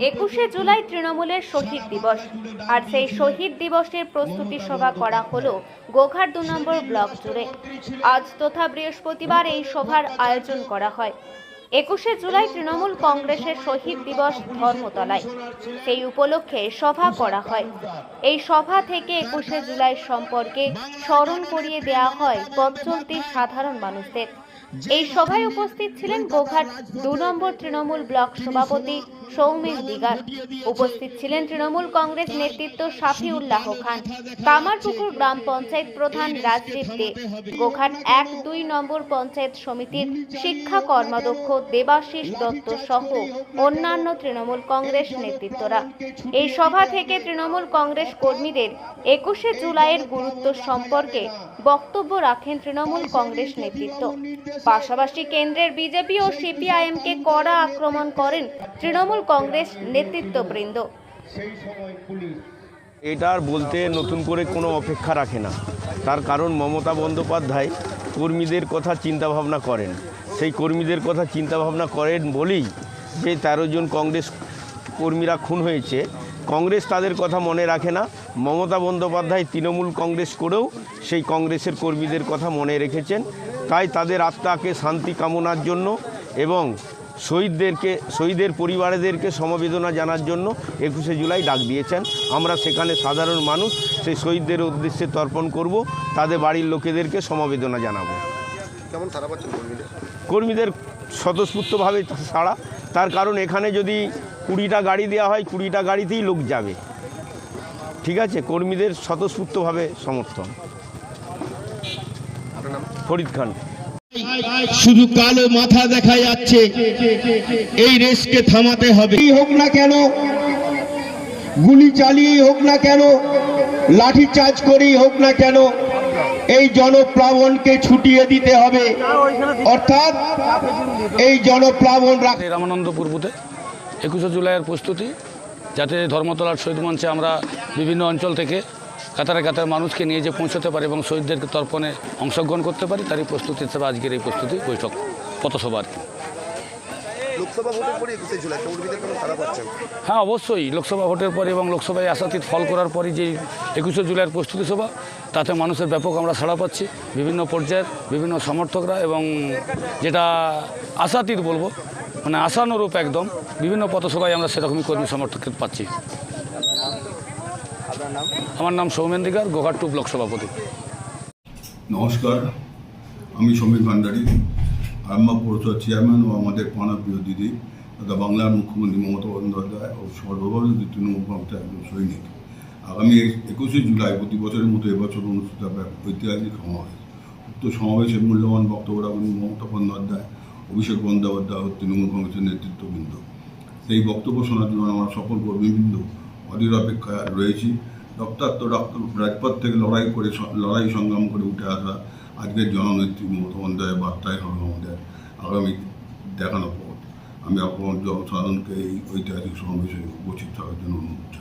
21শে জুলাই তৃণমূলের শহীদ দিবস, আর সেই শহীদ দিবসের প্রস্তুতি সভা করা হলো গোঘাট 2 নম্বর ব্লক জুড়ে। আজ তথা বৃহস্পতিবার এই সভার আয়োজন করা হয়। 21শে জুলাই তৃণমূল কংগ্রেসের শহীদ দিবস ধর্মতলায়, সেই উপলক্ষে সভা করা হয়। এই সভা থেকে 21শে জুলাই সম্পর্কে স্মরণ করিয়ে দেওয়া হয় পথ চলতি সাধারণ মানুষদের। এই সভায় উপস্থিত ছিলেন গোঘাট 2 নম্বর তৃণমূল ব্লক সভাপতি সৌমেন দিগার, উপস্থিত ছিলেন তৃণমূল কংগ্রেস নেতৃত্ব শাফিউল্লাহ খান, কামারপুকুর গ্রাম পঞ্চায়েত প্রধান রাজদীপ দে, গোঘাট 1-2 নম্বর পঞ্চায়েত সমিতির শিক্ষা কর্মাধ্যক্ষ দেবাশিস দত্ত সহ অন্যান্য তৃণমূল কংগ্রেস নেতৃত্বরা। এই সভা থেকে তৃণমূল কংগ্রেস কর্মীদের 21শে জুলাইয়ের গুরুত্ব সম্পর্কে বক্তব্য রাখেন তৃণমূল কংগ্রেস নেতৃত্ব। পাশাপাশি কেন্দ্রের বিজেপি ও সিপিআইএমকে কড়া আক্রমণ করেন তৃণমূল কংগ্রেস নেতৃত্ববৃন্দ। এটার বলতে নতুন করে কোনো অপেক্ষা রাখে না, তার কারণ মমতা বন্দ্যোপাধ্যায় কর্মীদের কথা চিন্তাভাবনা করেন। সেই কর্মীদের কথা চিন্তাভাবনা করেন বলেই যে 13 জন কংগ্রেস কর্মীরা খুন হয়েছে, কংগ্রেস তাদের কথা মনে রাখে না। মমতা বন্দ্যোপাধ্যায় তৃণমূল কংগ্রেস করেও সেই কংগ্রেসের কর্মীদের কথা মনে রেখেছেন। তাই তাদের আত্মাকে শান্তি কামনার জন্য এবং শহীদের পরিবারদেরকে সমবেদনা জানার জন্য 21শে জুলাই ডাক দিয়েছেন। আমরা সেখানে সাধারণ মানুষ সেই শহীদদের উদ্দেশ্যে তর্পণ করব, তাদের বাড়ির লোকেদেরকে সমবেদনা জানাবো। কেমন সাড়া পাচ্ছেন কর্মীদের? স্বতঃস্ফূর্তভাবে সাড়া, তার কারণ এখানে যদি 20টা গাড়ি দেওয়া হয় 20টা গাড়িতেই লোক যাবে। ঠিক আছে, কর্মীদের স্বতঃস্ফূর্তভাবে সমর্থন। ফরিদ খান। শুধু কালো মাথা দেখা যাচ্ছে, এই রেসকে থামাতে হবে। হোক না কেন, গুলি চালিয়েই হোক না কেন, লাঠি চার্জ করেই হোক না কেন, এই জনপ্লাবনকে ছুটিয়ে দিতে হবে। অর্থাৎ এই জনপ্লাবন রামানন্দপুর বুথে 21শে জুলাইয়ের প্রস্তুতি, যাতে ধর্মতলার শহীদ মঞ্চে আমরা বিভিন্ন অঞ্চল থেকে কাতারে কাতারে মানুষকে নিয়ে যে পৌঁছতে পারি এবং শহীদদেরকে তর্পণে অংশগ্রহণ করতে পারি, তারই প্রস্তুতি হিসেবে আজকের এই প্রস্তুতি বৈঠক পথসভার। হ্যাঁ, অবশ্যই লোকসভা ভোটের পরে এবং লোকসভায় আশাতীত ফল করার পরই যে 21শে জুলাইয়ের প্রস্তুতি সভা, তাতে মানুষের ব্যাপক আমরা সাড়া পাচ্ছি। বিভিন্ন পর্যায়ের বিভিন্ন সমর্থকরা এবং যেটা আশাতীত বলবো, মানে আশানুরূপ একদম বিভিন্ন পথসভায় আমরা সেরকমই কর্মী সমর্থক পাচ্ছি। আমার নাম সৌমেন দিগার, গোঘাট 2 ব্লক সভাপতি। নমস্কার, আমি সমীর ভান্ডারী, আরামবাগ পৌরসভার চেয়ারম্যান ও আমাদের প্রাণপ্রিয় দিদি তথা বাংলার মুখ্যমন্ত্রী মমতা বন্দ্যোপাধ্যায় ও সর্বভারতীয় তৃণমূল কংগ্রেসের একজন সৈনিক। আগামী 21শে জুলাই প্রতি বছরের মতো এবছর অনুষ্ঠিত হবে ঐতিহাসিক সমাবেশ। উক্ত সমাবেশে মূল্যবান বক্তব্য রাখবেন মমতা বন্দ্যোপাধ্যায়, অভিষেক বন্দ্যোপাধ্যায় ও তৃণমূল কংগ্রেসের নেতৃত্ববৃন্দ। সেই বক্তব্য শোনার জন্য আমরা সকল কর্মীবৃন্দ অধীর অপেক্ষায় রয়েছি। রক্তাক্ত রাজপথ থেকে লড়াই সংগ্রাম করে উঠে আসা আজকের জননেত্রী মমতা বন্দ্যোপাধ্যায়ের বার্তায় হবে আমাদের আগামী দেখানো পথ। আমি আপনার জনসাধারণকে এই ঐতিহাসিক সমাবেশে উপস্থিত থাকার জন্য অনুরোধ।